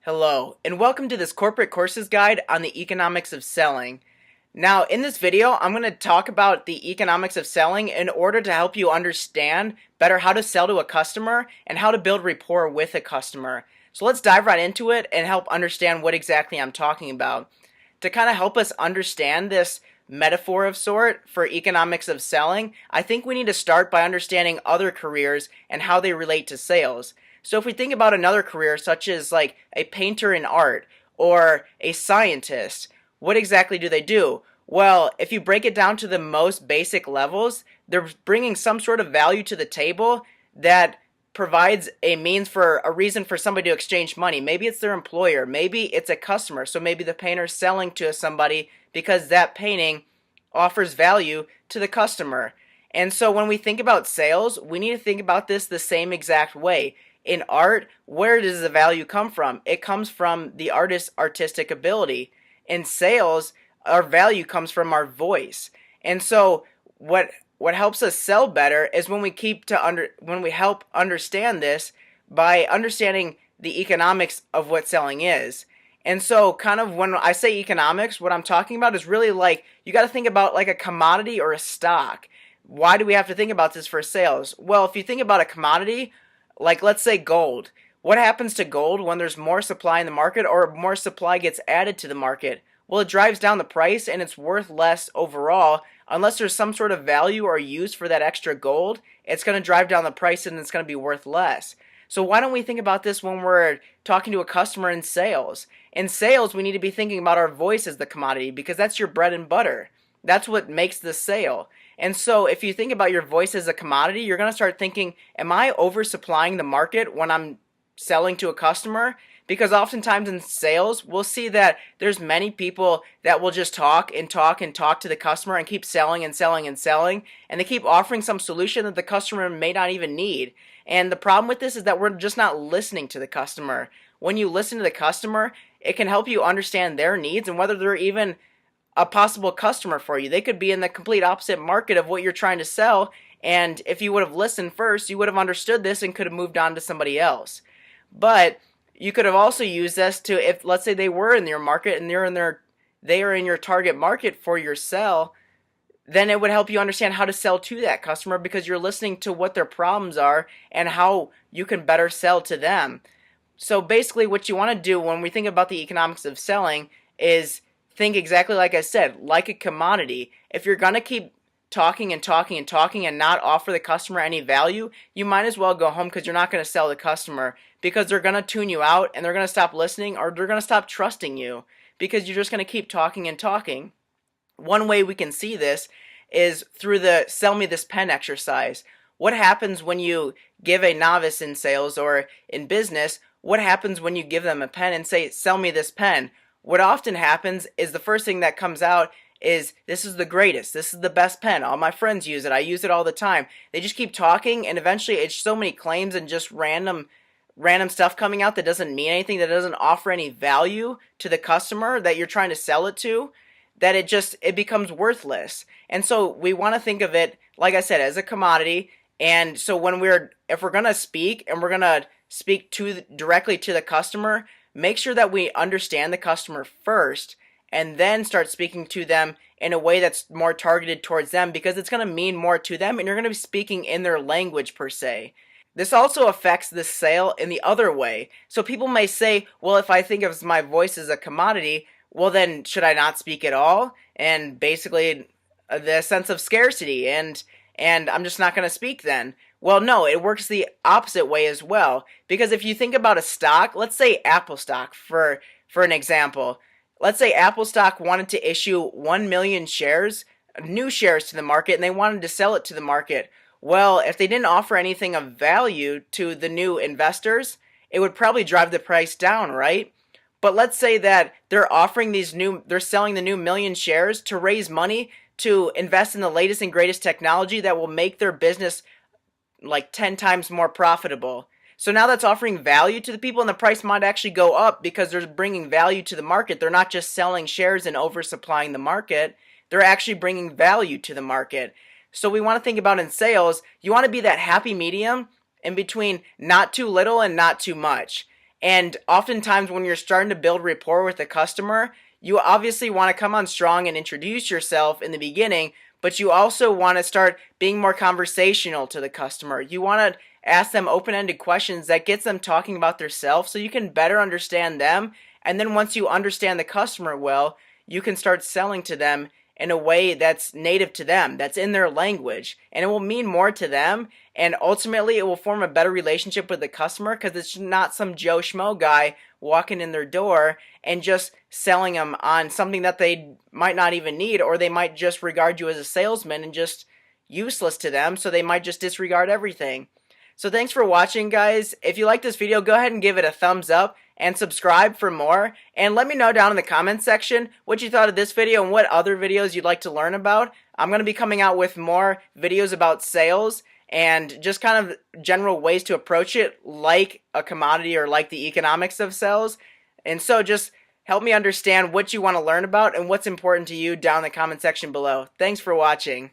Hello, and welcome to this corporate courses guide on the economics of selling. Now, in this video, I'm going to talk about the economics of selling in order to help you understand better how to sell to a customer and how to build rapport with a customer. So let's dive right into it and help understand what exactly I'm talking about. To kind of help us understand this metaphor of sort for economics of selling, I think we need to start by understanding other careers and how they relate to sales. So if we think about another career such as like a painter in art or a scientist, what exactly do they do? Well, if you break it down to the most basic levels, they're bringing some sort of value to the table that provides a means for a reason for somebody to exchange money. Maybe it's their employer, maybe it's a customer. So maybe the painter's selling to somebody because that painting offers value to the customer. And so when we think about sales, we need to think about this the same exact way. In art, where does the value come from? It comes from the artist's artistic ability. In sales, our value comes from our voice. And so what helps us sell better is when we help understand this by understanding the economics of what selling is. And so kind of when I say economics, what I'm talking about is really like you got to think about like a commodity or a stock. Why do we have to think about this for sales? Well, if you think about a commodity, like let's say gold. What happens to gold when there's more supply in the market or more supply gets added to the market? Well, it drives down the price and it's worth less overall. Unless there's some sort of value or use for that extra gold, it's going to drive down the price and it's going to be worth less. So why don't we think about this when we're talking to a customer in sales? In sales, we need to be thinking about our voice as the commodity because that's your bread and butter. That's what makes the sale. And so if you think about your voice as a commodity, you're going to start thinking, am I oversupplying the market when I'm selling to a customer? Because oftentimes in sales, we'll see that there's many people that will just talk and talk and talk to the customer and keep selling and selling and selling. And they keep offering some solution that the customer may not even need. And the problem with this is that we're just not listening to the customer. When you listen to the customer, it can help you understand their needs and whether they're even a possible customer for you. They could be in the complete opposite market of what you're trying to sell, and if you would have listened first, you would have understood this and could have moved on to somebody else. But you could have also used this to, if let's say they were in your market and they are in your target market for your sell, then it would help you understand how to sell to that customer because you're listening to what their problems are and how you can better sell to them. So basically what you want to do when we think about the economics of selling is think exactly like I said, like a commodity. If you're going to keep talking and talking and talking and not offer the customer any value, you might as well go home because you're not going to sell the customer because they're going to tune you out and they're going to stop listening or they're going to stop trusting you because you're just going to keep talking and talking. One way we can see this is through the sell me this pen exercise. What happens when you give a novice in sales or in business, what happens when you give them a pen and say, sell me this pen? What often happens is the first thing that comes out is, this is the greatest, this is the best pen, all my friends use it, I use it all the time. They just keep talking and eventually it's so many claims and just random stuff coming out that doesn't mean anything, that doesn't offer any value to the customer that you're trying to sell it to, that it becomes worthless. And so we want to think of it, like I said, as a commodity. And so if we're going to speak and we're going to speak directly to the customer, make sure that we understand the customer first and then start speaking to them in a way that's more targeted towards them because it's going to mean more to them and you're going to be speaking in their language per se. This also affects the sale in the other way. So people may say, well, if I think of my voice as a commodity, well then should I not speak at all? And basically the sense of scarcity and I'm just not going to speak then. Well, no, it works the opposite way as well. Because if you think about a stock, let's say Apple stock for an example. Let's say Apple stock wanted to issue 1 million shares, new shares to the market, and they wanted to sell it to the market. Well, if they didn't offer anything of value to the new investors, it would probably drive the price down, right? But let's say that they're selling the new million shares to raise money to invest in the latest and greatest technology that will make their business like 10 times more profitable. So now that's offering value to the people and the price might actually go up because they're bringing value to the market. They're not just selling shares and oversupplying the market. They're actually bringing value to the market. So we want to think about in sales, you want to be that happy medium in between not too little and not too much. And oftentimes when you're starting to build rapport with a customer, you obviously want to come on strong and introduce yourself in the beginning, but you also want to start being more conversational to the customer. You want to ask them open-ended questions that gets them talking about themselves so you can better understand them. And then once you understand the customer well, you can start selling to them in a way that's native to them, that's in their language, and it will mean more to them, and ultimately it will form a better relationship with the customer because it's not some Joe Schmo guy walking in their door and just selling them on something that they might not even need, or they might just regard you as a salesman and just useless to them, so they might just disregard everything. So thanks for watching, guys. If you like this video, go ahead and give it a thumbs up and subscribe for more. And let me know down in the comments section what you thought of this video and what other videos you'd like to learn about. I'm going to be coming out with more videos about sales and just kind of general ways to approach it like a commodity or like the economics of sales. And so just help me understand what you want to learn about and what's important to you down in the comment section below. Thanks for watching.